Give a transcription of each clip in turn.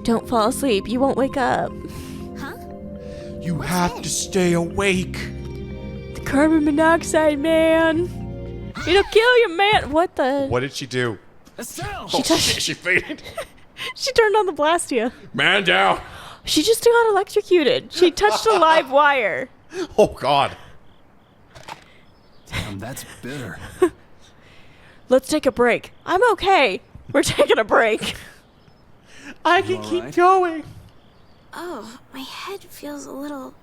Don't fall asleep. You won't wake up. Huh? You have to stay awake. The carbon monoxide, man. It'll kill you, man. What the? What did she do? Estelle! She touched. Shit, she fainted. She turned on the blastia. Man down. She just got electrocuted. She touched a live wire. Oh, God. Damn, that's bitter. Let's take a break. I'm okay. We're taking a break. I can all keep right? going. Oh, my head feels a little...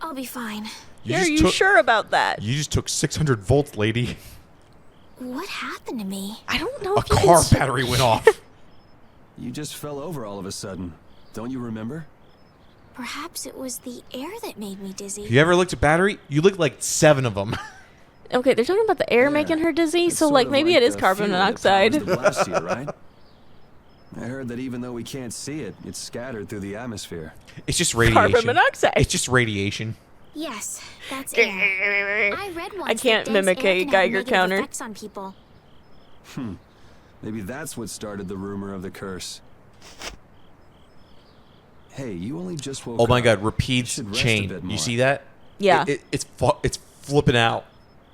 I'll be fine. Are you sure about that? You just took 600 volts, lady. What happened to me? I don't know A if you car can... battery went off. You just fell over all of a sudden. Don't you remember? Perhaps it was the air that made me dizzy. If you ever looked at battery, you looked like 7 of them. Okay, they're talking about the air Yeah. making her dizzy, It's so sort like of maybe it is the carbon fuel that monoxide. powers the blastia, right? I heard that even though we can't see it, it's scattered through the atmosphere. It's just radiation. Carbon monoxide. It's just radiation. Yes, that's air. I read once I can't that dense mimic air a can have Geiger negative counter. effects on people. Maybe that's what started the rumor of the curse. Hey, you only just woke up. Oh my God, You repeats should rest a chain. bit You more. see that? Yeah. It's flipping out.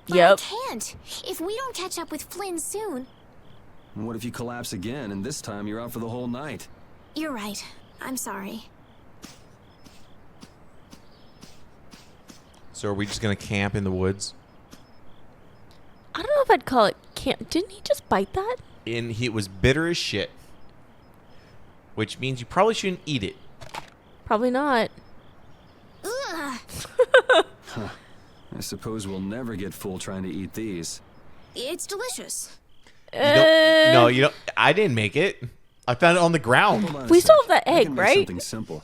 But Yep. I can't. If we don't catch up with Flynn soon. And what if you collapse again, and this time you're out for the whole night? You're right. I'm sorry. So are we just gonna camp in the woods? I don't know if I'd call it camp. Didn't he just bite that? And it was bitter as shit. Which means you probably shouldn't eat it. Probably not. Ugh. I suppose we'll never get full trying to eat these. It's delicious. You don't, no, you don't. I didn't make it. I found it on the ground. Hold on a We still sec. have that I egg, can make right? Something simple.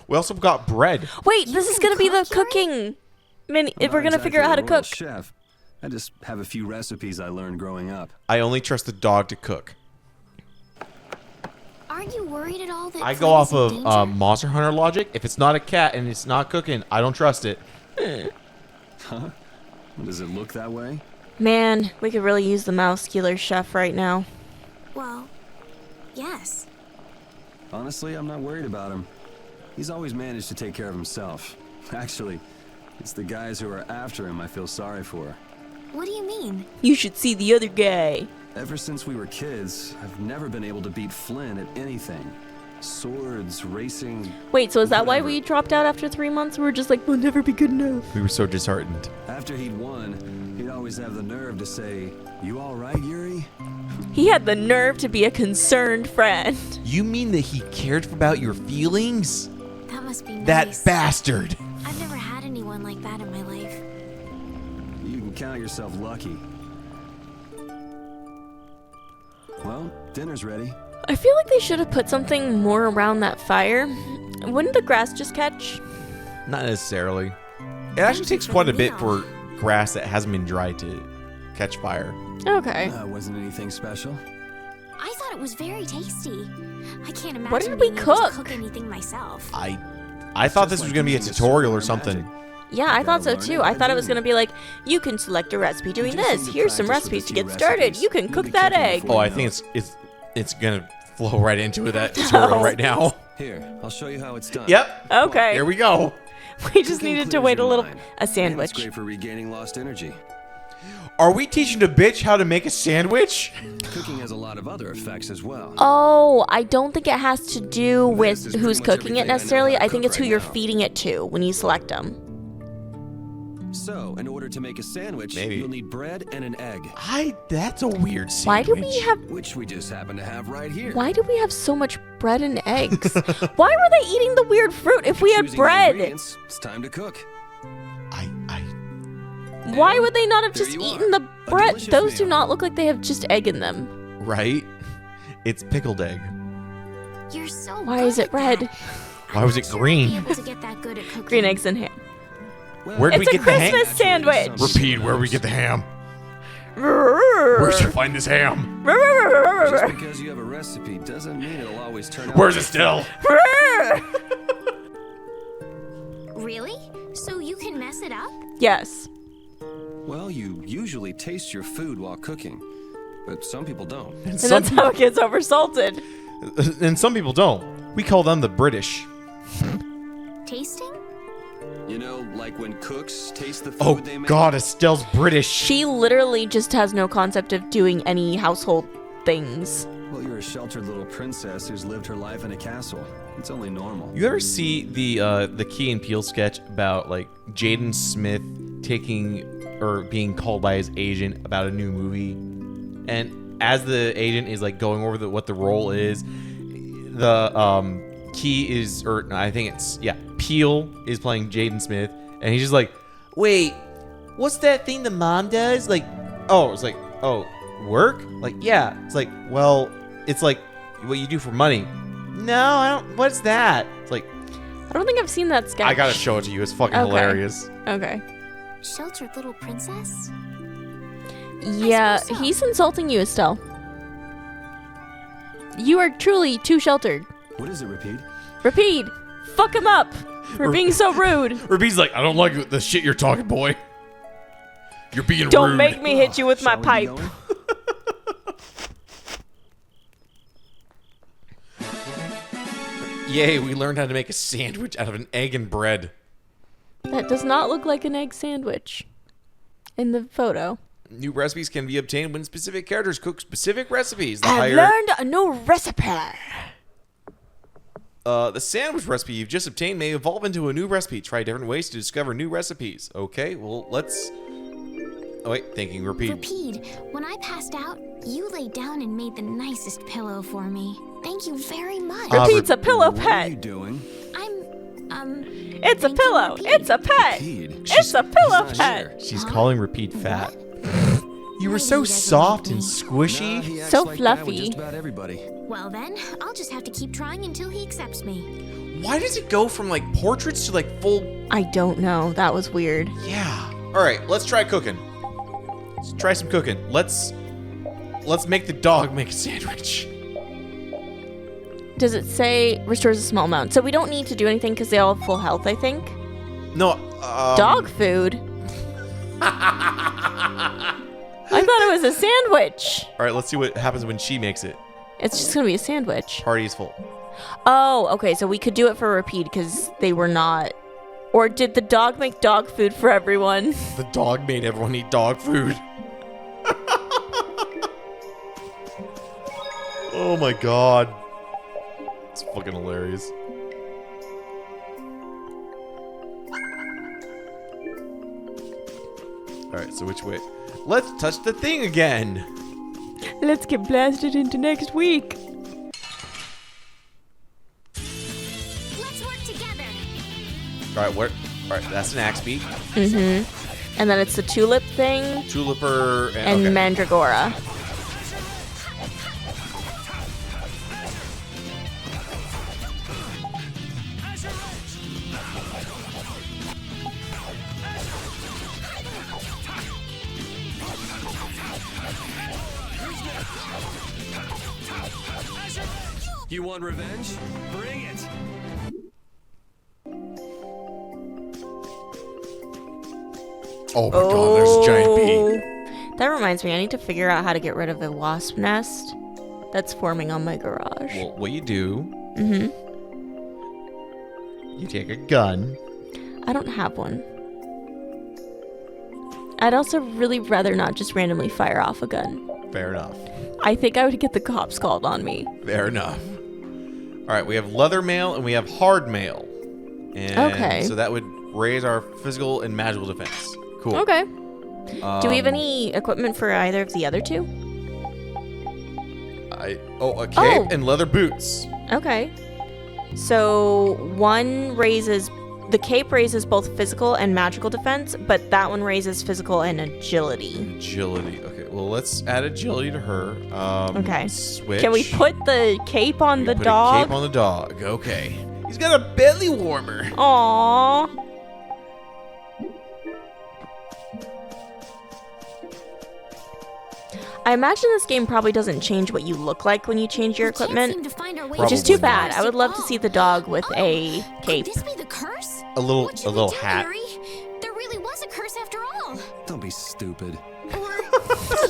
We also got bread. Wait, this is can gonna be the cook, Yuri? cooking mini. I'm We're not gonna figure out how to exactly a cook. world chef. I just have a few recipes I learned growing up. I only trust the dog to cook. Aren't you worried at all that I Flynn go off is in of danger? Monster Hunter logic. If it's not a cat and it's not cooking, I don't trust it. Does it look that way? Man, we could really use the muscular chef right now. Well, yes. Honestly, I'm not worried about him. He's always managed to take care of himself. Actually, it's the guys who are after him I feel sorry for. What do you mean? You should see the other guy. Ever since we were kids, I've never been able to beat Flynn at anything. Swords, racing. Wait, so is that why whatever. we dropped out after 3 months? We were just like, we'll never be good enough. We were so disheartened. After he'd won, he'd always have the nerve to say, "You all right, Yuri?" He had the nerve to be a concerned friend. You mean that he cared about your feelings? That must be That nice. bastard. I've never had anyone like that in my life. You can count yourself lucky. Well, dinner's ready. I feel like they should have put something more around that fire. Wouldn't the grass just catch? Not necessarily. It actually takes quite a bit for grass that hasn't been dried to catch fire. Okay. Wasn't anything special. I thought it was very tasty. I can't imagine What did we being able to cook? cook anything myself. I thought Just this was like gonna be a using a tutorial sword or or something. magic. Yeah, I thought so Gotta learn too. it I by thought it was doing gonna be like, you can select a recipe doing You just this. need to Here's some practice with a recipes to few get started. recipes. You can You'll cook be that cooking egg. before Oh, I you know think it. it's gonna flow right into that tutorial right now. Here, I'll show you how it's done. Yep. Okay. Here we go. We just Cooking needed to clears wait a your little. mind. A And it's sandwich. great for regaining lost energy. Are we teaching the bitch how to make a sandwich? Cooking has a lot of other effects as well. Oh, I don't think it has to do This with is who's pretty much cooking it everything I know necessarily. how to I think cook it's who right you're now. feeding it to when you select them. So, in order to make a sandwich, Maybe. you'll need bread and an egg, That's a weird Why sandwich. do we have? which we just happen to have right here. Why do we have so much bread and eggs? Why were they eating the weird fruit if we had Choosing the bread? ingredients, it's time to cook. Why would they not have There just you are. eaten the A bread? delicious Those do meal. not look like they have just egg in them. Right? It's pickled egg. You're so Why good is it at red? that. Why I'm was not it sure green? I'd be able to get that good at cooking. Green eggs and ham. Well, Where did It's we a get the ham? Christmas sandwich. Repeat, where we get the ham? Where'd you find this ham? just because you have a recipe doesn't mean it'll always turn out. Where's it still? Really? So you can mess it up? Yes. Well, you usually taste your food while cooking, but some people don't. And that's how it gets oversalted. And some people don't. We call them the British. Tasting? You know, like when cooks taste the food Oh they make. God, Estelle's British. She literally just has no concept of doing any household things. Well, you're a sheltered little princess who's lived her life in a castle. It's only normal. You ever see the Key and Peele sketch about like Jaden Smith taking or being called by his agent about a new movie, and as the agent is like going over what the role is, the Key is, or I think it's, yeah, Peele is playing Jaden Smith, and he's just like, wait, what's that thing the mom does? Like, oh, it's like, oh, work? Like, yeah. It's like, well, it's like what you do for money. No, I don't. What's that? It's like, I don't think I've seen that sketch. I gotta show it to you. It's fucking Okay. hilarious. Okay. Sheltered little princess? Yeah, suppose so. he's insulting you, Estelle. You are truly too sheltered. What is it, Repeat? Repeat, fuck him up for being so rude. Ruby's like, I don't like the shit you're talking, boy. You're being Don't rude. make me hit you with my Shall we be pipe. going? Yay, we learned how to make a sandwich out of an egg and bread. That does not look like an egg sandwich in the photo. New recipes can be obtained when specific characters cook specific recipes. The I've higher, learned a new recipe. the sandwich recipe you've just obtained may evolve into a new recipe. Try different ways to discover new recipes. Okay, well, let's... Oh, wait, thinking, repeat. Repeat, when I passed out, you laid down and made the nicest pillow for me. Thank you very much. Repeat's a pillow What are you pet. doing? It's a thank you, pillow. Repeat. It's a pet. Repeat. It's a pillow not pet. here. She's calling Repeat fat. You were Maybe so he doesn't soft like and me. Nah, squishy. he acts So like that with fluffy. just about everybody. Well then, I'll just have to keep trying until he accepts me. Why does it go from like portraits to like full... I don't know. That was weird. Yeah. All right, let's try cooking. Let's try some cooking. Let's make the dog make a sandwich. Does it say restores a small amount? So we don't need to do anything because they all have full health, I think. No. Dog food? I thought it was a sandwich. All right, let's see what happens when she makes it. It's just going to be a sandwich. Party is full. Oh, okay. So we could do it for repeat because they were not. Or did the dog make dog food for everyone? The dog made everyone eat dog food. Oh my god. It's fucking hilarious. Alright, so which way? Let's touch the thing again. Let's get blasted into next week. Let's work together. Alright, what? Alright, that's an axe beat. Mm-hmm. And then it's the tulip thing Tuliper and okay. mandragora. You want revenge? Bring it! Oh my god, there's a giant bee. That reminds me, I need to figure out how to get rid of a wasp nest that's forming on my garage. Well, what you do, Mm-hmm. you take a gun. I don't have one. I'd also really rather not just randomly fire off a gun. Fair enough. I think I would get the cops called on me. Fair enough. Alright, we have leather mail and we have hard mail. And Okay. so that would raise our physical and magical defense. Cool. Okay. Do we have any equipment for either of the other two? A cape Oh. and leather boots. Okay. So one raises, the cape raises both physical and magical defense, but that one raises physical and agility. Agility. Okay, well, let's add agility to her. Okay. Switch. Can we put the cape on We the put dog? a cape on the dog. Okay. He's got a belly warmer. Aww. I imagine this game probably doesn't change what you look like when you change your We can't equipment, seem to find our way which is to too the bad. I forest would at love to all. see the dog with a cape. Could this be the curse? A little What should we do, hat. Yuri? There really was a curse after all. Don't be stupid. Or do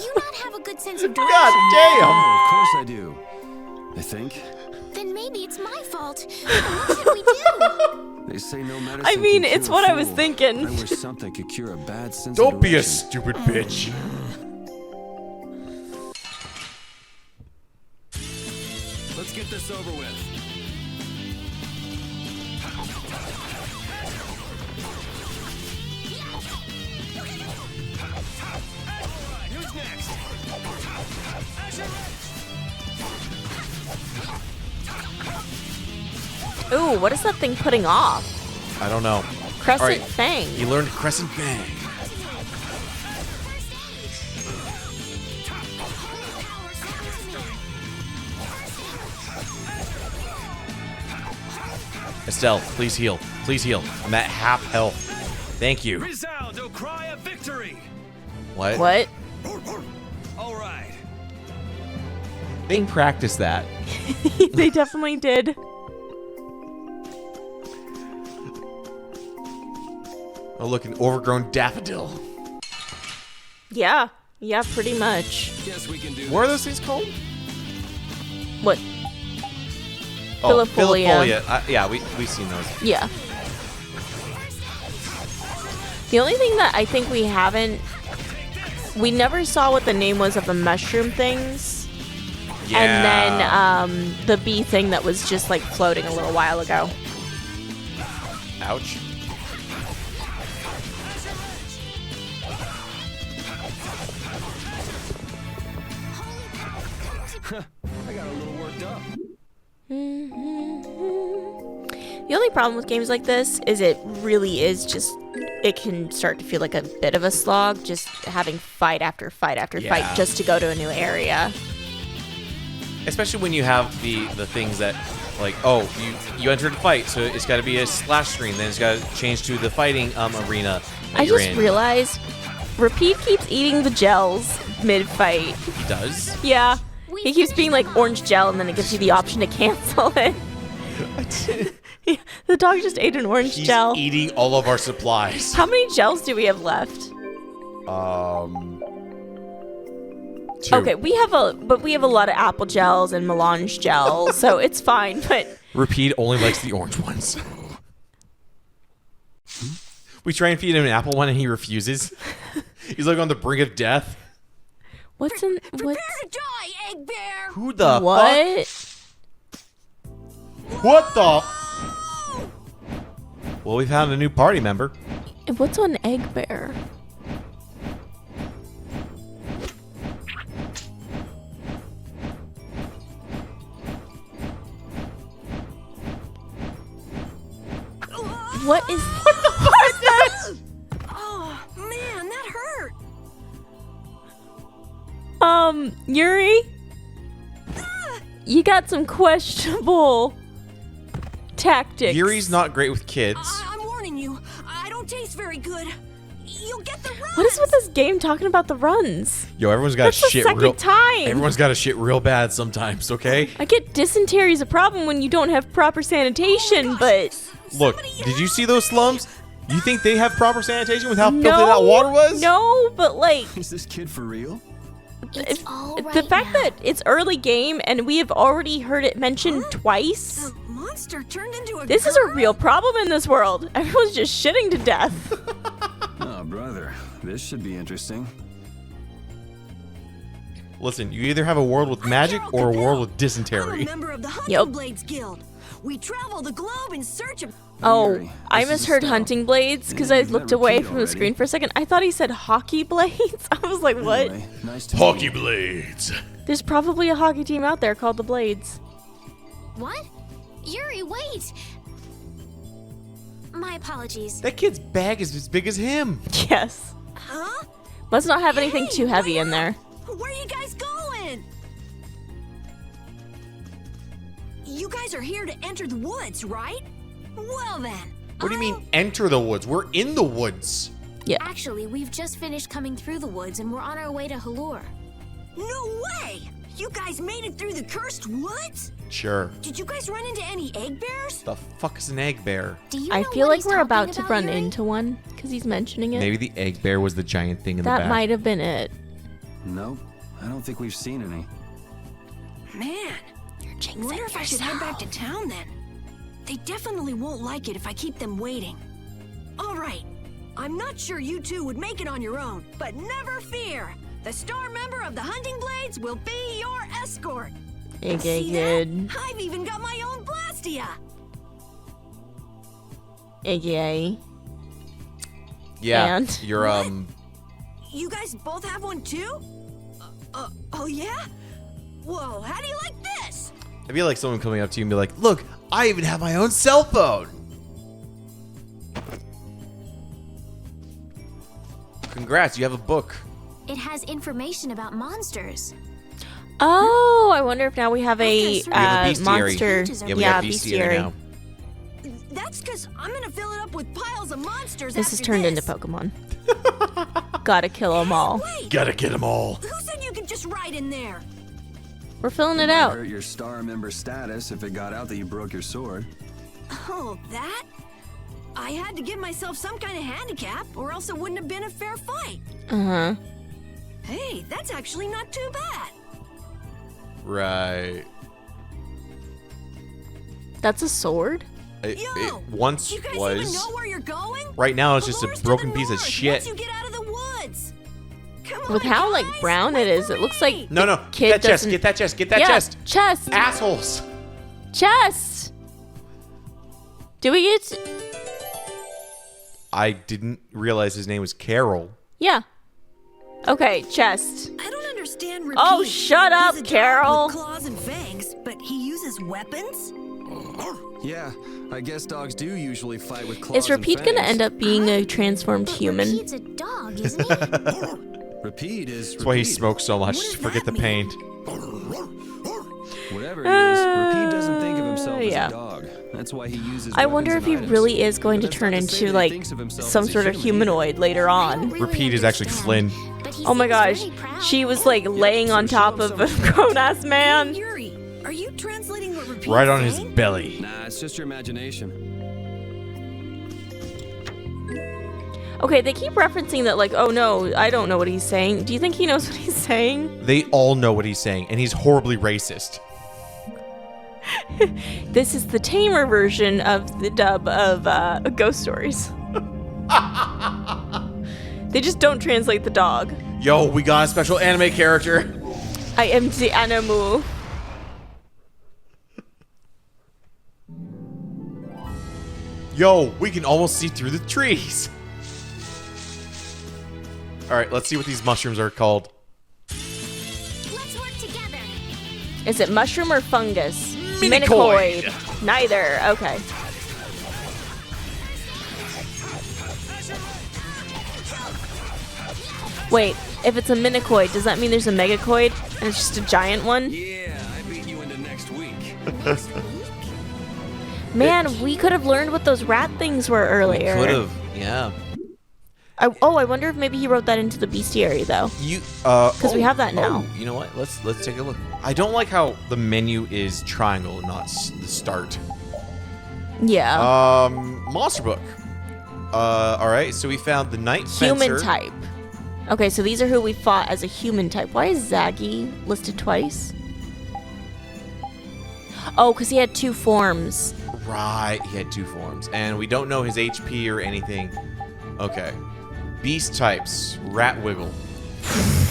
you not have a good sense of direction? God damn. Oh, of course I do. I think. Then maybe it's my fault. What should we do? They say no medicine I mean, can it's cure a what I was fool. thinking. I wish something could cure a bad sense Don't of be a direction. stupid bitch. Let's get this over with. Alright, who's next? Ooh, what is that thing putting off? I don't know. Crescent All right. Fang. You learned Crescent Fang. Estelle, please heal. Please heal. I'm at half health. Thank you. Resound, O cry of victory! What? What? All right. They practiced that. They definitely did. Oh, look, an overgrown daffodil. Yeah. Yeah, pretty much. Guess we can do What are those things called? What? Oh, Filifolia. Yeah, we've seen those. Yeah. The only thing that I think we never saw what the name was of the mushroom things. Yeah. And then the bee thing that was just like floating a little while ago. Ouch. I got a little worked up. The only problem with games like this is it really is just, it can start to feel like a bit of a slog, just having fight after fight after Yeah. fight just to go to a new area. Especially when you have the things that, like, oh, you entered a fight, so it's got to be a splash screen, then it's got to change to the fighting arena that I you're just in. realized Repeat keeps eating the gels mid-fight. He does? Yeah. He keeps being like orange gel and then it gives you the option to cancel it. Yeah, the dog just ate an orange He's gel. eating all of our supplies. How many gels do we have left? 2. Okay, we have a lot of apple gels and melange gels, so it's fine, but Repeat only likes the orange ones. We try and feed him an apple one and he refuses. He's like on the brink of death. what's in what? Prepare to die, Egg Bear! Who the What? fuck? What the? Well, we found a new party member. What's on Egg Bear? What the fuck is that? Oh, man, that hurt! Yuri? You got some questionable tactics. Yuri's not great with kids. I'm warning you, I don't taste very good. You'll get the runs! What is with this game talking about the runs? Yo, everyone's got That's the shit second real. time. Everyone's got a shit real bad sometimes. Okay. I get dysentery is a problem when you don't have proper sanitation, but Look, did you see those slums? You think they have proper sanitation with how filthy no, that water was? No, but like Is this kid for real? It's all the right fact now. that it's early game and we have already heard it mentioned twice. The monster turned into a This is a real problem in this world. Everyone's just shitting to death. Oh, brother. This should be interesting. Listen, you either have a world with magic or a world with I'm a dysentery. member of the Hunting Yep. Blades Guild. We travel the globe in search of. Oh, Yuri, I this is misheard Estelle. hunting blades because Yeah, I you've looked met away Repeat from the already. screen for a second. I thought he said hockey blades. I was like, what? Anyway, nice to Hockey meet you. blades. There's probably a hockey team out there called the Blades. What? Yuri, wait! My apologies. That kid's bag is as big as him. Yes. Huh? Let's not have anything Hey, too heavy wait in there. Where are you guys going? You guys are here to enter the woods, right? Well then. What do you mean enter the woods? We're in the woods. Actually, we've just finished coming through the woods and we're on our way to Halur. No way! You guys made it through the cursed woods? Sure. Did you guys run into any egg bears? The fuck is an egg bear? Do you I know feel what like he's we're talking about to run Yuri? into one because he's mentioning it. Maybe the egg bear was the giant thing in the That back. might have been it. Nope. I don't think we've seen any. Man, Wonder if I should head back to town then. They definitely won't like it if I keep them waiting. All right. I'm not sure you two would make it on your own, but never fear. The star member of the Hunting Blades will be your escort. Okay, See good. that? I've even got my own Blastia. AKA. Yeah. And? You're You guys both have one too? Oh yeah? Whoa, how do you like this? I feel like someone coming up to you and be like, "Look, I even have my own cell phone." Congrats, you have a book. It has information about monsters. Oh, I wonder if now we have a, We have a bestiary. monster. Yeah, we have bestiary now. That's because I'm gonna fill it up with piles of monsters. This is after turned into this. Pokemon. Gotta kill them all. Wait, Gotta get them all. who said you could just ride in there? We're filling it Might out. hurt your star member status if it got out that you broke your sword. Oh, that? I had to give myself some kind of handicap, or else it wouldn't have been a fair fight. Uh-huh. Hey, that's actually not too bad. Right. That's a sword? It Yo, once you guys was. even know where you're going? Right now, it's The just a lore's to broken the piece of north, shit. Once you get out of the woods. Come on, With how, like, guys, brown wait it is, for it looks me. like No, kid get that chest. doesn't- Get that chest. Get that yeah, chest. chest. Assholes. Chest. Do we get... I didn't realize his name was Carol. Yeah. Okay, chest. I don't understand Repeat. Oh, shut up, He's a dog Carol. with claws and fangs, but he uses weapons? Yeah, I guess dogs do usually fight with claws Is Repeat and gonna fangs. end up being a transformed But human? Repeat's a dog, isn't he? Repeat is. That's why he Repeat. smokes so much. What Just does forget the that pain. Whatever he is, Repeat doesn't think of himself as yeah. a dog. That's why he uses. I weapons wonder if and he items. really is going to But that's turn not to say into, that he like, thinks of himself some as a sort of human. humanoid later I on. don't really Repeat is actually understand, Flynn. but he Oh my seems gosh. very proud. She was, like, laying on so top show of a someone. grown-ass man. Yuri, are you translating what Repeat's Right on his saying? belly. Nah, it's just your imagination. Okay, they keep referencing that, like, oh no, I don't know what he's saying. Do you think he knows what he's saying? They all know what he's saying, and he's horribly racist. This is the tamer version of the dub of Ghost Stories. They just don't translate the dog. Yo, we got a special anime character. I am the animal. Yo, we can almost see through the trees. All right, let's see what these mushrooms are called. Let's work together. Is it mushroom or fungus? Minicoid. Minicoid. Neither. Okay. Wait, if it's a minicoid, does that mean there's a megacoid and it's just a giant one? Yeah, I beat you into next week. Man, we could have learned what those rat things were earlier. Could have, yeah. I wonder if maybe he wrote that into the bestiary though. You, Because we have that now. Oh, you know what? Let's take a look. I don't like how the menu is triangle, not the start. Yeah. Monster book. All right. So we found the Night Human Fencer. type. Okay, so these are who we fought as a human type. Why is Zaggy listed twice? Oh, because he had two forms. Right. He had two forms, and we don't know his HP or anything. Okay. Beast types. Rat wiggle.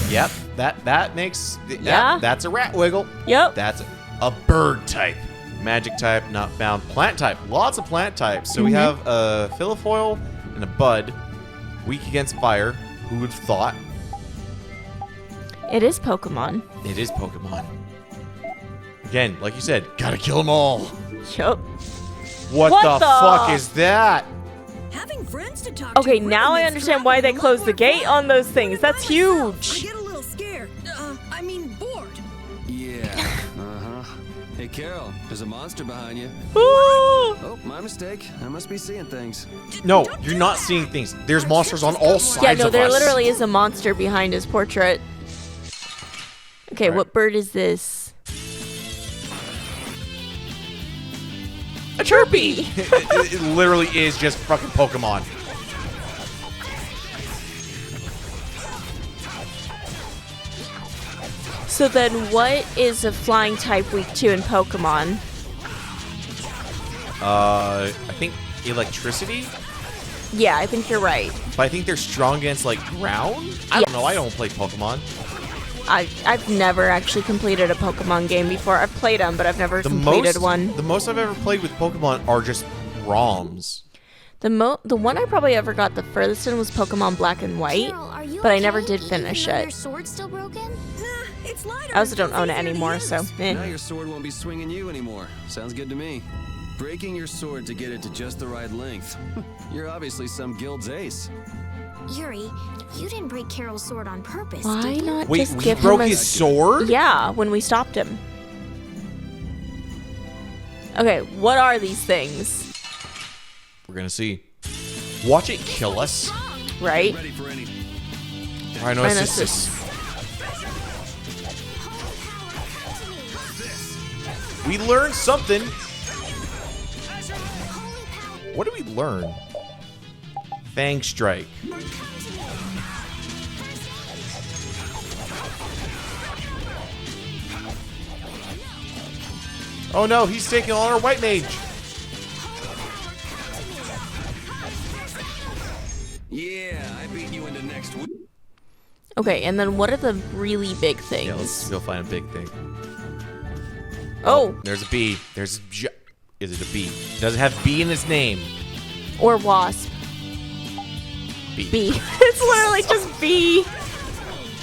Yep. That makes. Yeah. That's a rat wiggle. Yep. That's a bird type. Magic type, not found. Plant type, lots of plant types. So we have a Filifoil and a Bud. Weak against fire. Who would have thought? It is Pokemon. It is Pokemon. Again, like you said, gotta kill them all. Yup. What the fuck is that? Having friends to talk Okay, to now really I makes understand why they travel a lot closed the more gate fun. on those things. By That's myself, huge. I get a little scared. I mean bored. Yeah. Uh-huh. Hey, Carol, there's a monster behind you. Ooh. Oh, my mistake. I must be seeing things. No, Don't you're do not that. seeing things. There's monsters on all sides Yeah, no, of there us. literally is a monster behind his portrait. Okay, Alright. what bird is this? A Chirpy. it literally is just fucking Pokemon. So then what is a flying type weak to in Pokemon? I think electricity? Yeah, I think you're right. But I think they're strong against, like, ground? I don't know. I don't play Pokemon. I've never actually completed a Pokemon game before. I've played them, but I've never completed one. The most I've ever played with Pokemon are just ROMs. The one I probably ever got the furthest in was Pokemon Black and White, Carol, are you but I okay, never did even finish though it. Your sword's still broken? Nah, it's lighter. I also don't own it It's easier to anymore, use. so eh. Now your sword won't be swinging you anymore. Sounds good to me. Breaking your sword to get it to just the right length. You're obviously some guild's ace. Yuri, you didn't break Carol's sword on purpose, Why did you? not Wait, just we give broke him a his sword? Yeah, when we stopped him. Okay, what are these things? We're gonna see. Watch it kill us. Right? Ready for any... Rhinoceros. We learned something. What did we learn? Fang Strike. Oh no, he's taking on our white mage. Yeah, I beat you into next week. Okay, and then what are the really big things? Yeah, let's go find a big thing. Oh, There's a bee. There's is it a bee? Does it have bee in its name? or wasp. Bee. Bee. It's literally just bee.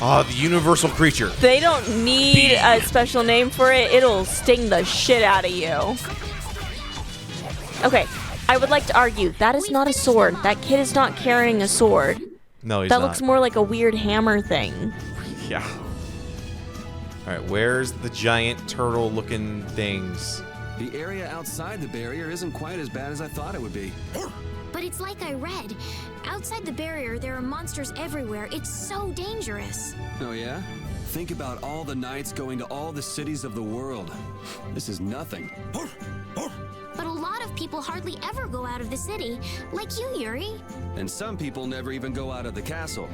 Oh, the universal creature. They don't need Bee. a special name for it. It'll sting the shit out of you. Okay, I would like to argue that is not a sword. That kid is not carrying a sword. No, he's That not. looks more like a weird hammer thing. Yeah. All right, where's the giant turtle-looking things? The area outside the barrier isn't quite as bad as I thought it would be. But it's like I read. Outside the barrier, there are monsters everywhere. It's so dangerous. Oh yeah? Think about all the knights going to all the cities of the world. This is nothing. But a lot of people hardly ever go out of the city, like you, Yuri. And some people never even go out of the castle.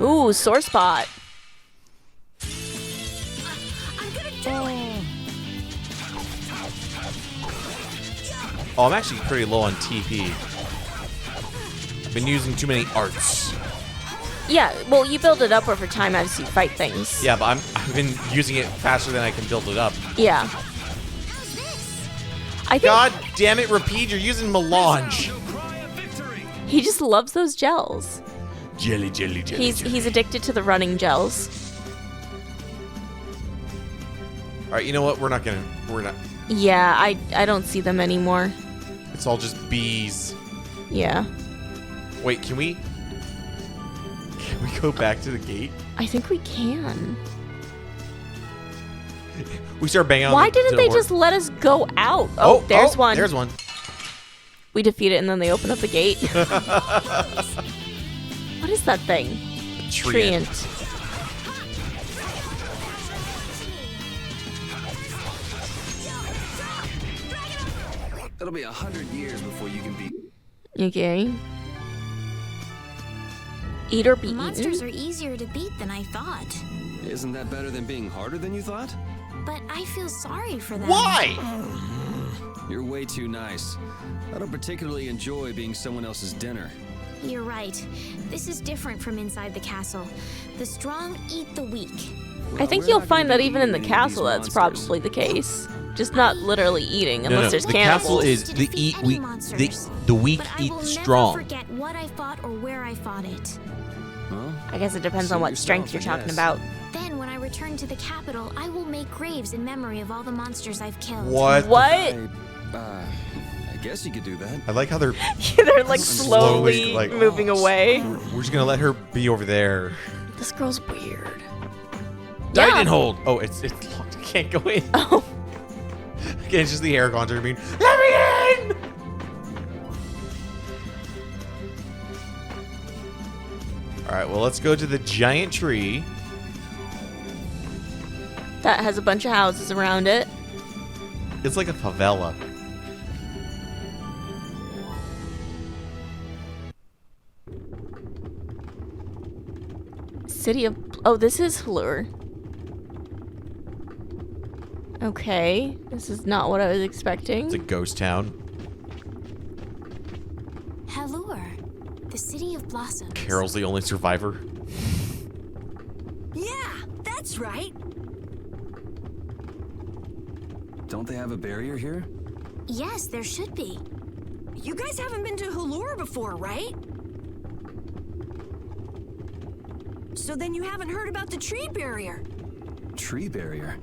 Ooh, sore spot. I'm gonna do it. Oh, I'm actually pretty low on TP. I've been using too many arts. Yeah, well, you build it up over time as you fight things. Yeah, but I've been using it faster than I can build it up. Yeah. How's this? I think God damn it, Rapide, you're using melange. he just loves those gels. Jelly, jelly, jelly. He's addicted to the running gels. All right, you know what? We're not. Yeah, I don't see them anymore. It's all just bees. Yeah. Wait, can we go back to the gate? I think we can. We start banging on Why the didn't they door. just let us go out? Oh, there's one. There's one. We defeat it and then they open up the gate. What is that thing? A treant. It'll be 100 years before you can beat. Okay. Eat or be Monsters eaten? are easier to beat than I thought. Isn't that better than being harder than you thought? But I feel sorry for them. Why? You're way too nice. I don't particularly enjoy being someone else's dinner. You're right. This is different from inside the castle. The strong eat the weak. I think We're you'll not find gonna that be even in the eating any of these castle that's monsters. probably the case. Just not literally eating unless no, there's the cannibals. castle is To the defeat eat any weak. monsters. The weak But I eat will the never strong. forget what I fought or where I fought it. Well, I guess it depends Suit on what yourself, strength you're I talking guess. about. Then, when I return to the capital, I will make graves in memory of all the monsters I've killed. What? What? I guess you could do that. I like how they're. They're like slowly like- moving away. We're just gonna let her be over there. This girl's weird. Titan hold. Oh, it's locked. I can't go in. Oh. Again, it's just the air conjure being. Let me in. All right. Well, let's go to the giant tree. That has a bunch of houses around it. It's like a favela. City of... Oh, this is Halur. Okay, this is not what I was expecting. It's a ghost town. Halure, the city of blossoms. Carol's the only survivor. Yeah, that's right. Don't they have a barrier here? Yes, there should be. You guys haven't been to Halure before, right? So then you haven't heard about the tree barrier. Tree barrier?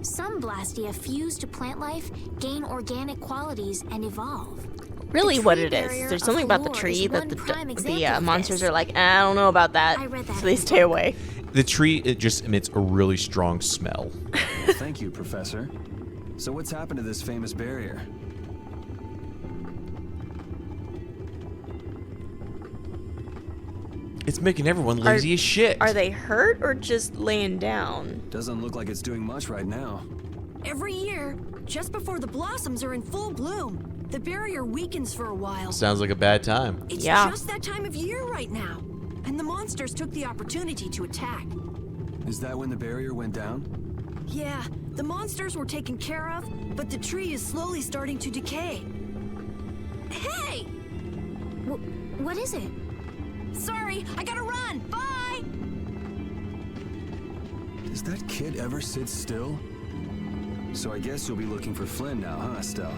Some Blastia fuse to plant life, gain organic qualities, and evolve. Really The what tree it is. barrier There's of something about the Halure tree is that one the prime example of monsters this. are like, I don't know about that. I read that So they in the stay book. away. The tree, it just emits a really strong smell. Thank you, Professor. So what's happened to this famous barrier? It's making everyone lazy as shit. Are they hurt or just laying down? Doesn't look like it's doing much right now. Every year, just before the blossoms are in full bloom, the barrier weakens for a while. Sounds like a bad time. It's Yeah. just that time of year right now. And the monsters took the opportunity to attack. Is that when the barrier went down? Yeah, the monsters were taken care of, but the tree is slowly starting to decay. Hey! What is it? Sorry, I gotta run! Bye! Does that kid ever sit still? So I guess you'll be looking for Flynn now, huh, Estelle?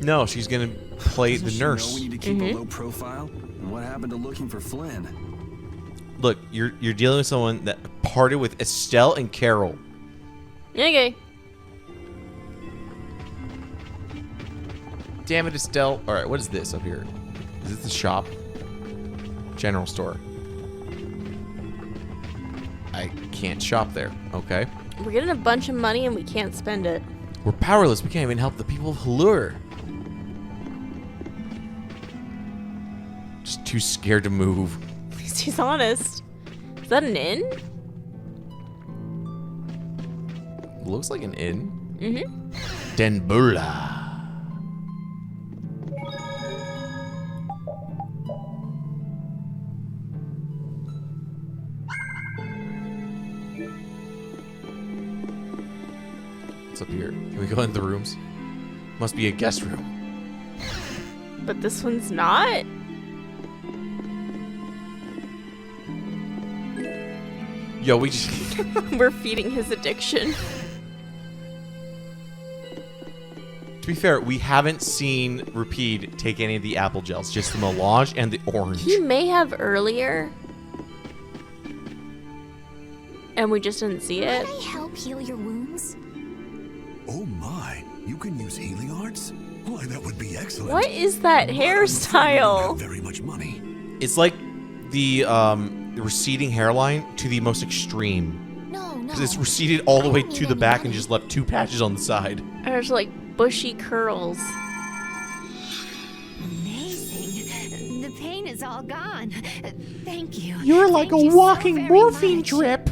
No, she's gonna play Doesn't the she know nurse. we need to keep a low profile? And what happened to looking for Flynn? Look, you're dealing with someone that parted with Estelle and Carol. Okay. Damn it, Estelle. All right, what is this up here? Is this the shop? General store. I can't shop there. Okay. We're getting a bunch of money and we can't spend it. We're powerless. We can't even help the people of Halure. Just too scared to move. At least he's honest. Is that an inn? Looks like an inn. Mm-hmm. Denbula. What's up here? Can we go in the rooms? Must be a guest room. But this one's not? Yo, we just... We're feeding his addiction. To be fair, we haven't seen Rapide take any of the apple gels, just the melange and the orange. He may have earlier. And we just didn't see it. Can I help heal your wounds? Oh my, you can use healing arts? Why, that would be excellent. What is that But I'm afraid we don't hairstyle? have very much money. It's like the receding hairline to the most extreme. No. Because it's receded all the I way don't to need the any back money. and just left 2 patches on the side. There's like bushy curls. Amazing. The pain is all gone. Thank you. You're like Thank a you so walking very morphine much. drip.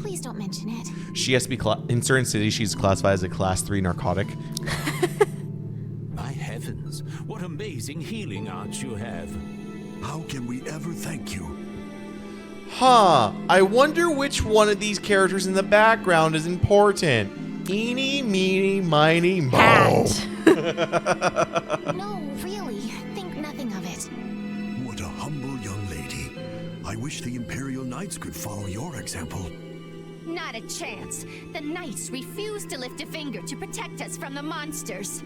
Please don't mention it. She has to be in certain cities. She's classified as a class 3 narcotic. My heavens, what amazing healing arts you have. How can we ever thank you? Huh. I wonder which one of these characters in the background is important. Eeny, meeny, miny, mo. Hat. No, really. Think nothing of it. What a humble young lady. I wish the Imperial Knights could follow your example. Not a chance. The knights refuse to lift a finger to protect us from the monsters.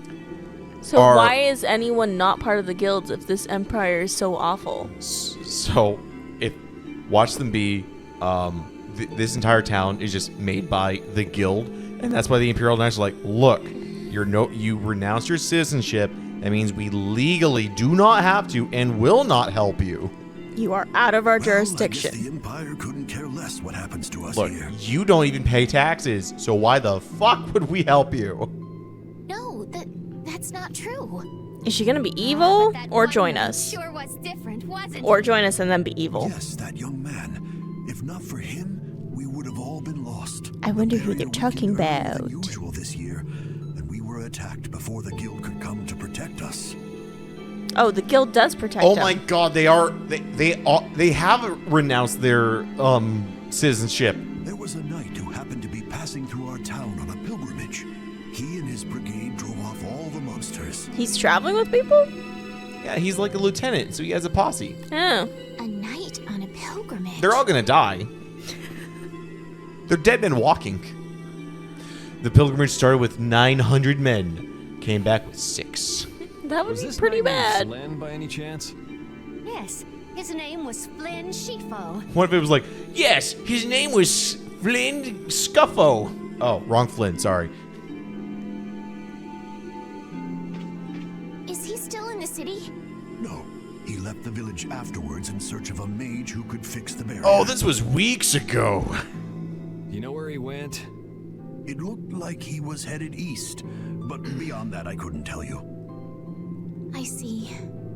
So Are- why is anyone not part of the guilds if this empire is so awful? So, if watch them be, this entire town is just made by the guild, and that's why the Imperial Knights are like, look, you renounced your citizenship. That means we legally do not have to and will not help you. You are out of our Well, jurisdiction. I guess the Empire couldn't care less what happens to us Look, here. you don't even pay taxes, so why the fuck would we help you? No, that's not true. Is she gonna be But evil that or one join man us? Sure was different, wasn't Or it? join us and then be evil? Yes, that young man. If not for him, we would have all been lost. I wonder who The they're barrier talking weakened earlier about. than usual this year, and we were attacked before the guild could come to protect us. Oh, the guild does protect Oh him. my god, they have renounced their citizenship. There was a knight who happened to be passing through our town on a pilgrimage. He and his brigade drove off all the monsters. He's traveling with people? Yeah, he's like a lieutenant, so he has a posse. Oh. A knight on a pilgrimage. They're all gonna die. They're dead men walking. The pilgrimage started with 900 men, came back with 6. That would Was be this pretty knight named bad. Flynn by any chance? Yes, his name was Flynn Shifo. What if it was like, yes, his name was Flynn Scuffo. Oh, wrong Flynn, sorry. Is he still in the city? No, he left the village afterwards in search of a mage who could fix the barrier. Oh, this was weeks ago. You know where he went? It looked like he was headed east, but beyond that I couldn't tell you. I see.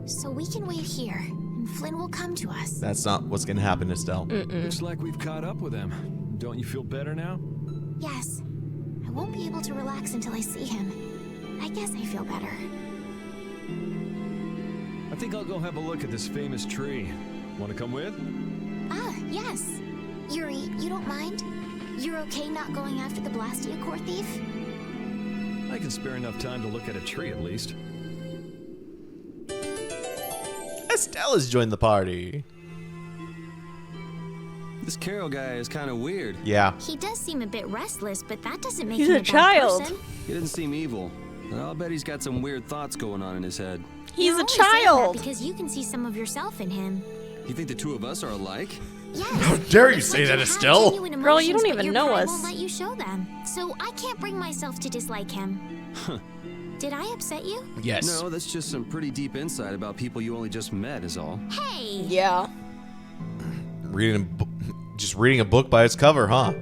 So we can wait here, and Flynn will come to us. That's not what's gonna happen, Estelle. Looks like we've caught up with him. Don't you feel better now? Yes. I won't be able to relax until I see him. I guess I feel better. I think I'll go have a look at this famous tree. Want to come with? Ah, yes. Yuri, you don't mind? You're okay not going after the Blastia core thief? I can spare enough time to look at a tree at least. Estelle has joined the party. This Carol guy is kind of weird. Yeah. He does seem a bit restless, but that doesn't make He's him a bad child. person. He doesn't seem evil. And I'll bet he's got some weird thoughts going on in his head. He's You're a only saying that child. because you can see some of yourself in him. You think the two of us are alike? Yes. How dare you It's say like that, have Estelle? genuine Girl, you emotions, don't but even your know pride us. won't let you show them. So I can't bring myself to dislike him. Did I upset you? Yes. No, that's just some pretty deep insight about people you only just met is all. Hey! Yeah. Just reading a book by its cover, huh?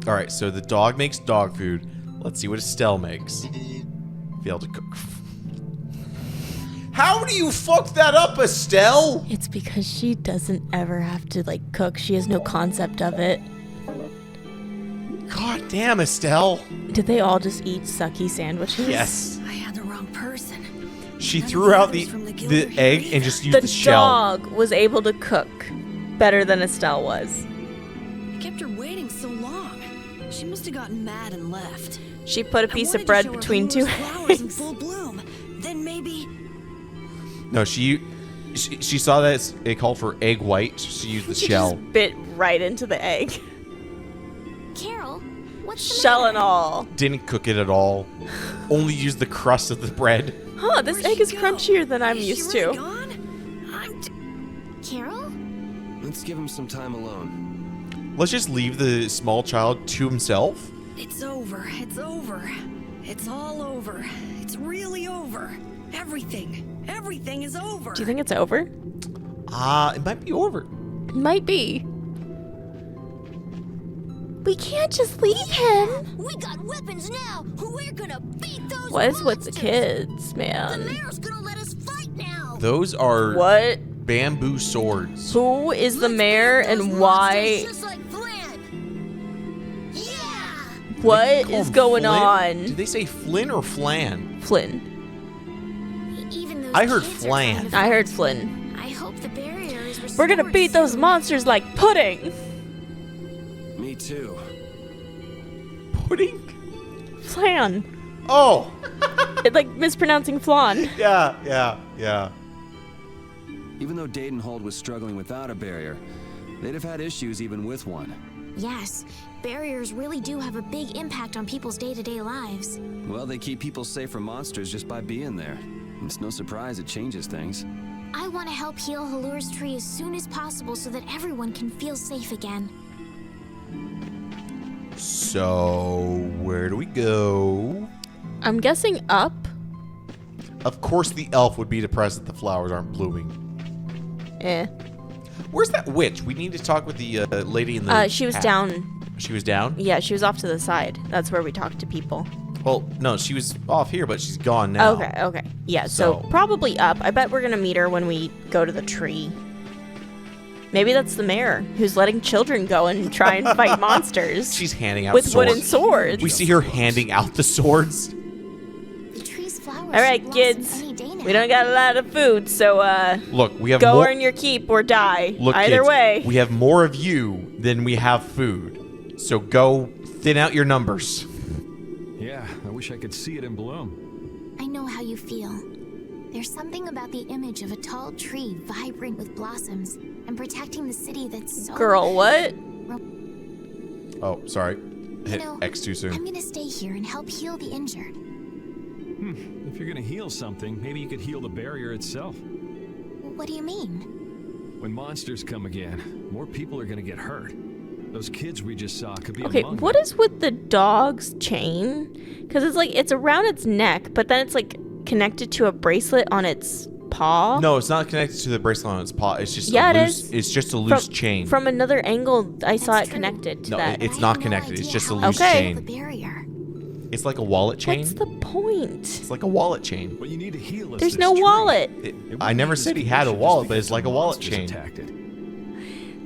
All right, so the dog makes dog food. Let's see what Estelle makes. Failed to cook. How do you fuck that up, Estelle? It's because she doesn't ever have to, like, cook. She has no concept of it. God damn, Estelle. Did they all just eat sucky sandwiches? Yes. I had the wrong person. She None of threw the out others the from the guild are here egg either. and just used The the shell. dog was able to cook better than Estelle was. I kept her waiting so long. She must have gotten mad and left. She put a I piece wanted of bread to show her between two Halula's flowers in eggs. full bloom. Then maybe. No, she saw that it called for egg white, so she used the She shell. just bit right into the egg. Carol, what's the Shell matter? and all. Didn't cook it at all. Only used the crust of the bread. Huh, this Where'd egg she is go? crunchier than I'm Is used she really to. gone? I'm Carol? Let's give him some time alone. Let's just leave the small child to himself. It's over. It's over. It's all over. It's really over. Everything is over. Do you think it's over? It might be over. It might be. We can't just leave him. We got weapons now! We're gonna beat those What is with the monsters! kids, The man? mayor's gonna let us fight now! Those are What? bamboo swords. Who is the mayor and why? Just like Flynn! Yeah! What Call is him going Flynn? on? Did they say Flynn or Flan? Flynn. Even those I heard kids are Flan. kind of I heard frightened. Flynn. I hope the barrier is restored. We're gonna beat those soon. monsters like pudding. Me too. Pudding? Flan. Oh! It's like mispronouncing flan. Yeah. Even though Dadenhold was struggling without a barrier, they'd have had issues even with one. Yes, barriers really do have a big impact on people's day-to-day lives. Well, they keep people safe from monsters just by being there. It's no surprise it changes things. I want to help heal Halur's tree as soon as possible so that everyone can feel safe again. So, where do we go? I'm guessing up. Of course the elf would be depressed that the flowers aren't blooming. Eh. Where's that witch? We need to talk with the lady in the She was hat. down. She was down? Yeah, she was off to the side. That's where we talked to people. Well, no, she was off here, but she's gone now. Okay. Yeah, so So- probably up. I bet we're gonna meet her when we go to the tree. Maybe that's the mayor who's letting children go and try and fight monsters She's handing out with swords. wooden swords. We see her handing out the swords. The tree's flowers flowers All right, should blossom kids. any day now. We don't got a lot of food, so Look, we have go more. earn your keep or die. Look, Either kids, way. we have more of you than we have food. So go thin out your numbers. Yeah, I wish I could see it in bloom. I know how you feel. There's something about the image of a tall tree vibrant with blossoms and protecting the city that's so... Girl, what? Oh, sorry. Hit know, X too soon. I'm gonna stay here and help heal the injured. If you're gonna heal something, maybe you could heal the barrier itself. What do you mean? When monsters come again, more people are gonna get hurt. Those kids we just saw could be Okay, among what them. is with the dog's chain? Because it's like, it's around its neck, but then it's like connected to a bracelet on its paw. No, it's not connected to the bracelet on its paw. It's just Yeah, a it loose. is. It's just a loose chain. From another angle, I saw That's it true. connected to No, that. it's I not have no connected. It's idea just a how I loose heal chain. the barrier. It's like a wallet chain. What's the point? It's like a wallet chain. What you need to heal is There's this no tree. wallet. I never said he had a wallet, but it's like a wallet chain.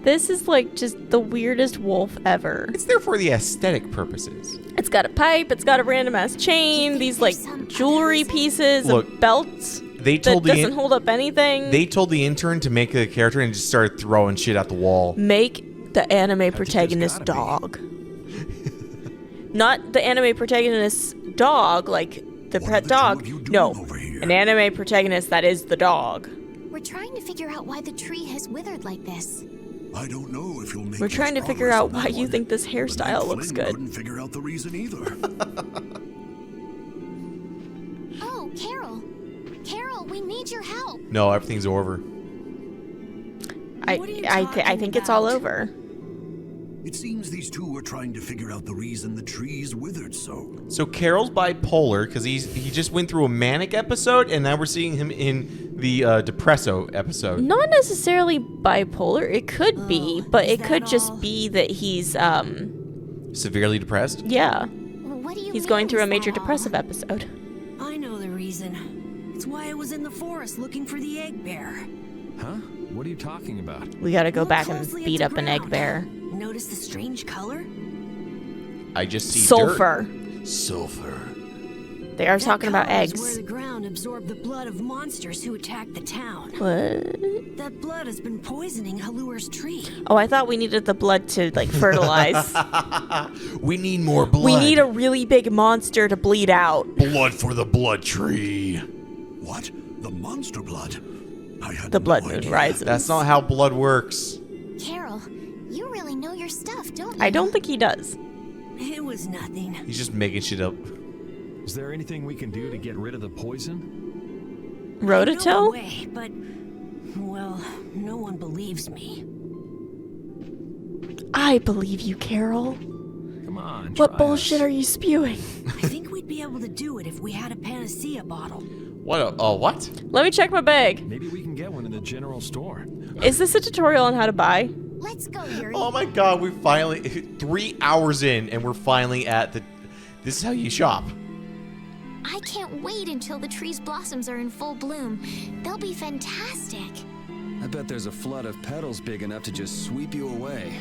This is like just the weirdest wolf ever. It's there for the aesthetic purposes. It's got a pipe, it's got a random ass chain, think these there's like some other jewelry reason? pieces, Look, and belts They that told doesn't hold up anything. They told the intern to make a character and just started throwing shit at the wall. Make the anime protagonist gotta be. dog. Not the anime protagonist's dog, like the What are pet the two dog. of you doing No, over here? an anime protagonist that is the dog. We're trying to figure out why the tree has withered like this. I don't know if you'll make We're trying to much figure progress out on why that you one. think this But hairstyle Ned looks Flynn good. couldn't figure out the reason either. Oh, Carol. Carol, we need your help. No, everything's over. What are you I talking think it's all about? over. It seems these two were trying to figure out the reason the trees withered so. So Carol's bipolar because he just went through a manic episode, and now we're seeing him in the depresso episode. Not necessarily bipolar. It could be, but is it could that just all? be that he's Severely depressed. yeah. What do you He's mean, going through a is major that all? depressive episode. I know the reason. It's why I was in the forest looking for the egg bear. Huh? What are you talking about? We gotta go Look back and closely at beat the up an egg ground. bear. Notice the strange color? I just see Sulfur. dirt. Sulfur. They are That talking about color is where eggs. the ground absorbed the blood of monsters who attacked the town. What? That blood has been poisoning Halure's tree. Oh, I thought we needed the blood to like fertilize. We need more blood. We need a really big monster to bleed out. blood for the blood tree. What? The monster blood? I had The no blood moon idea. rises. That's not how blood works. Carol, you really know your stuff, don't you? I don't think he does. It was nothing. He's just making shit up. Is there anything we can do to get rid of the poison? No Rototil? way, but well, no one believes me. I believe you, Carol. Come on, What try bullshit us. are you spewing? I think we'd be able to do it if we had a panacea bottle. What? What? Let me check my bag. Maybe we can get one in the general store. Is this a tutorial on how to buy? Let's go, Yuri. Oh my god, we finally 3 hours in and we're finally at the this is how you shop. I can't wait until the tree's blossoms are in full bloom. They'll be fantastic. I bet there's a flood of petals big enough to just sweep you away.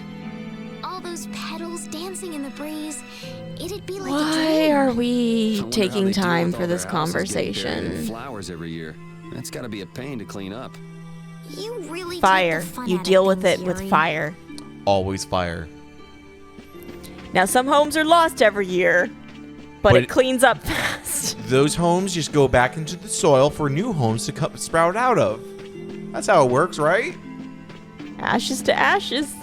All those petals dancing in the breeze. It'd be like a Why dream. are I we wonder how taking they deal time with for all this their houses getting buried in conversation? flowers every year. That's got to be a pain to clean up. You really Fire. take the fun You out deal of with it things, with Yuri. fire. Always fire. Now, some homes are lost every year, but But it cleans up fast. Those homes just go back into the soil for new homes to sprout out of. That's how it works, right? Ashes to ashes.